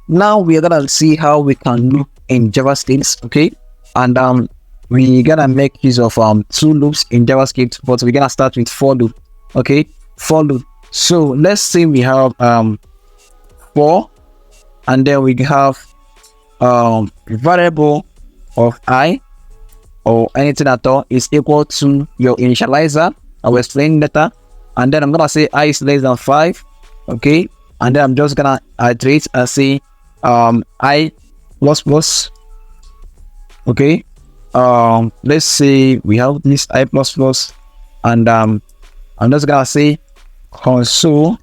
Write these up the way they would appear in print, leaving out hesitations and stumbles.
now we are gonna see how we can loop in JavaScript, okay? And we gonna make use of two loops in JavaScript, but we're gonna start with for loop, okay? For loop. So let's say we have for, and then we have variable of I or anything at all is equal to your initializer. I will explain later. And then I'm gonna say I is less than 5, okay? And then I'm just gonna iterate and say I plus plus, okay? Let's say we have this I plus plus, and I'm just gonna say console.log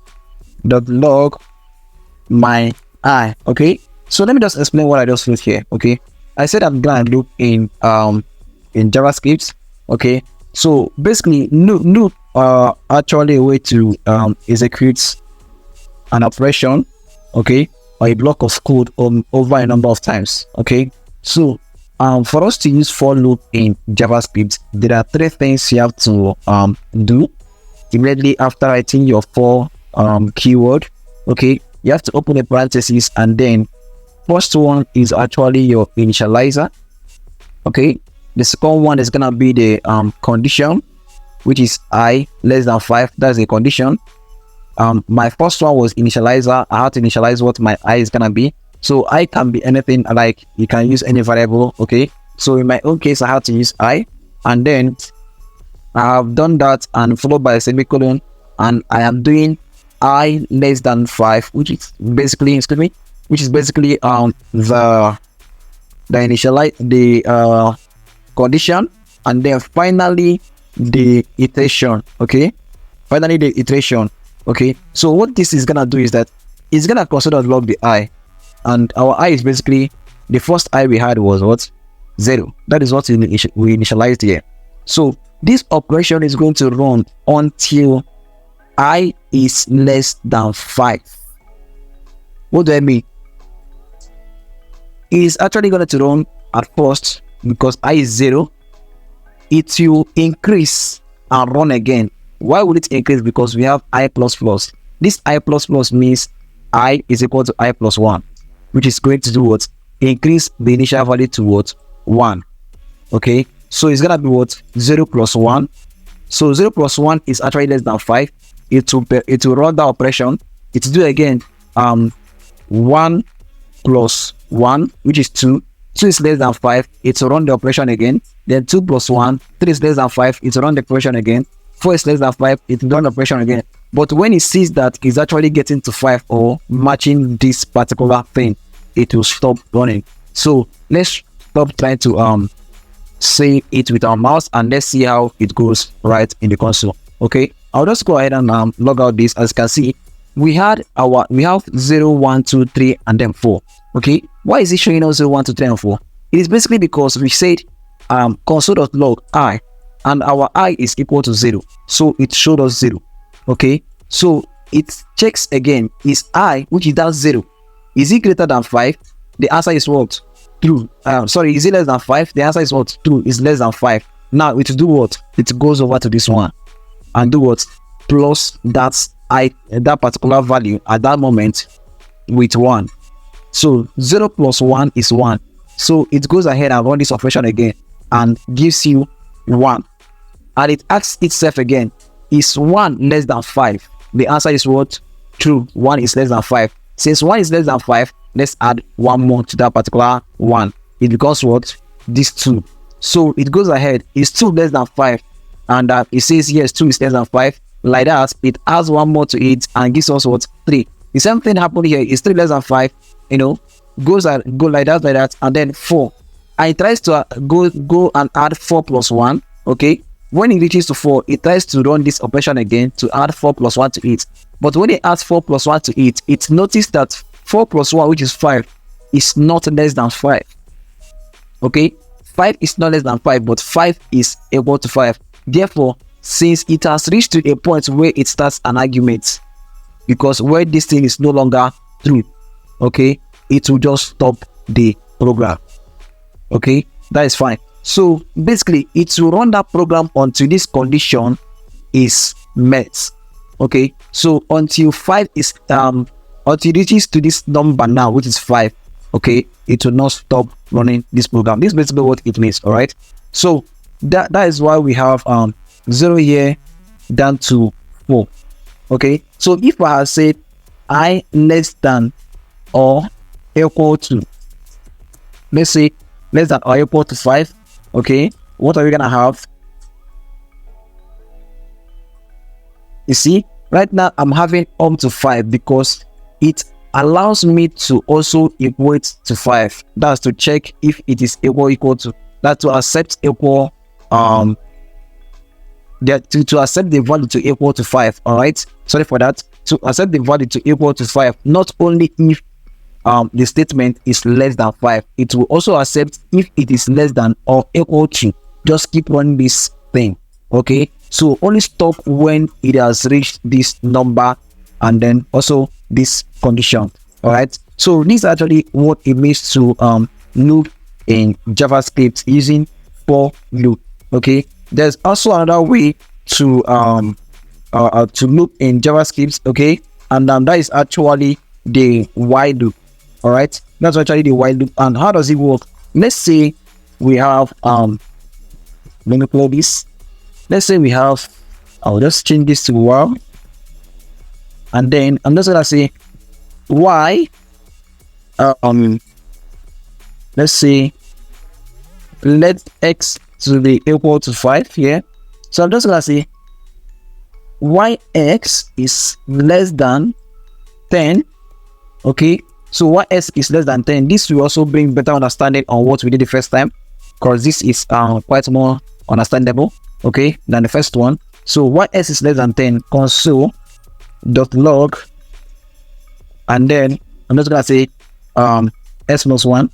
my I, okay? So let me just explain what I just wrote here, okay? I said I'm gonna loop in JavaScript, okay? So basically loop actually a way to execute an operation, okay, or a block of code over a number of times, okay? So for us to use for loop in JavaScript, there are three things you have to do immediately after writing your for keyword, okay? You have to open a parenthesis, and then first one is actually your initializer, okay? The second one is gonna be the condition, which is I less than 5. That's a condition. My first one was initializer. I had to initialize what my I is gonna be. So I can be anything, like you can use any variable, okay? So in my own case, I had to use I, and then I have done that and followed by a semicolon, and I am doing I less than 5, which is basically, the initialize the condition, and then finally the iteration, okay? Finally the iteration, okay? So what this is gonna do is that it's gonna console.log the I, and our I is basically the first I we had was what? 0. That is what we initialized here. So this operation is going to run until I is less than 5. What do I mean? It is actually going to run at first because I is 0. It will increase and run again. Why would it increase? Because we have I plus plus. This I plus plus means I is equal to I plus 1, which is going to do what? Increase the initial value to what? 1. Okay, so it's gonna be what? 0 plus 1. So 0 plus 1 is actually less than 5. It will run the operation. It will do again 1 plus 1, which is 2. 2 is less than 5. It will run the operation again. Then 2 plus 1, 3 is less than 5. It will run the operation again. 4 is less than 5. It will run the operation again. But when it sees that it's actually getting to 5 or matching this particular thing, it will stop running. So let's stop trying to say it with our mouse, and let's see how it goes right in the console. Okay, I'll just go ahead and log out this. As you can see, we have 0, 1, 2, 3, and then 4. Okay, why is it showing us 0, 1, 2, 3, and 4? It is basically because we said console.log I, and our I is equal to 0, so it showed us 0. Okay, so it checks again, is I, which is that 0, is it greater than 5? The answer is what? True. Sorry, is it less than 5? The answer is what? True. Is less than 5. Now it will do what? It goes over to this one and do what? Plus that particular value at that moment with 1. So 0 plus 1 is 1. So it goes ahead and run this operation again and gives you 1. And it asks itself again, is 1 less than 5? The answer is what? True. 1 is less than 5. Since 1 is less than 5, let's add 1 more to that particular 1. It becomes what? This 2. So it goes ahead. Is 2 less than 5? And it says yes, 2 is less than 5. Like that, it adds 1 more to it and gives us what? 3. The same thing happened here. Is 3 less than 5? You know, go like that, and then 4. And it tries to go and add 4 plus 1. Okay. When it reaches to 4, it tries to run this operation again to add 4 plus 1 to it. But when it adds 4 plus 1 to it, it noticed that 4 plus 1, which is 5, is not less than 5. Okay, 5 is not less than 5, but 5 is equal to 5. Therefore, since it has reached to a point where it starts an argument, because where this thing is no longer true, okay, it will just stop the program. Okay, that is fine. So basically, it will run that program until this condition is met. Okay, so until 5 is until it reaches to this number now, which is 5, okay, it will not stop running this program. This is basically what it means. All right, so that is why we have 0 here down to 4. Okay, so if I have said I less than or equal to, let's say less than or equal to 5, okay, what are we gonna have? You see, right now I'm having up to 5 because it allows me to also equate to 5. That's to check if it is equal to, that to accept equal to accept the value to equal to 5. All right, sorry for that. To accept the value to equal to 5, not only if the statement is less than 5, it will also accept if it is less than or equal to. Just keep running this thing. Okay, so only stop when it has reached this number and then also this condition. All right, so this is actually what it means to loop in JavaScript using for loop. Okay, there's also another way to loop in JavaScript. Okay, and that is actually the while loop. All right, that's actually the while loop. And how does it work? Let's say we have let me play this. Let's say we have, I'll just change this to while, and then I'm just gonna say y let's say let x to be equal to 5 here. So I'm just gonna say yx is less than 10. Okay, so ys is less than 10. This will also bring better understanding on what we did the first time, because this is quite more understandable, okay, than the first one. So ys is less than 10, console.log, and then I'm just gonna say s plus 1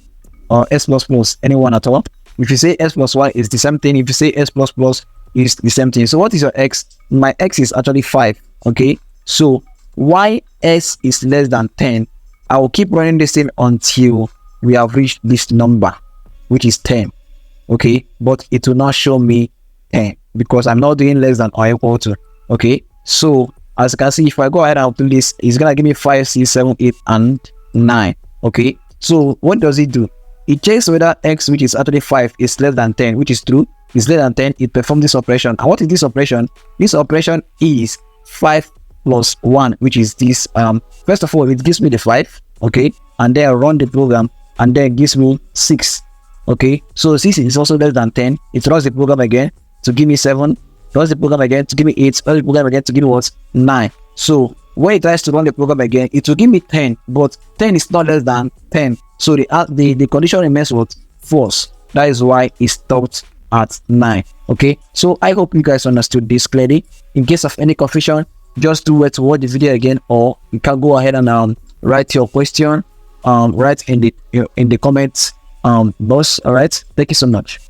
or s plus plus, anyone at all. If you say s plus 1 is the same thing. If you say s plus plus is the same thing. So what is your x? My x is actually 5. Okay, so ys is less than 10. I will keep running this thing until we have reached this number, which is 10. Okay, but it will not show me 10 because I'm not doing less than or equal to. Okay, so as you can see, if I go ahead and do this, it's gonna give me 5, 6, 7, 8, and 9. Okay, so what does it do? It checks whether x, which is actually 5, is less than 10, which is true. It's less than 10. It performs this operation. And what is this operation? This operation is 5 plus 1, which is this. First of all, it gives me the 5. Okay, and then I run the program, and then it gives me 6. Okay, so 6 is also less than 10. It runs the program again to give me 7. Runs the program again to give me 8. Runs the program again to give me what? 9. So when it tries to run the program again, it will give me 10, but 10 is not less than 10. So the condition remains what? False. That is why it stopped at 9. Okay, so I hope you guys understood this clearly. In case of any confusion, just do it to watch the video again, or you can go ahead and write your question right in the comments box. All right, thank you so much.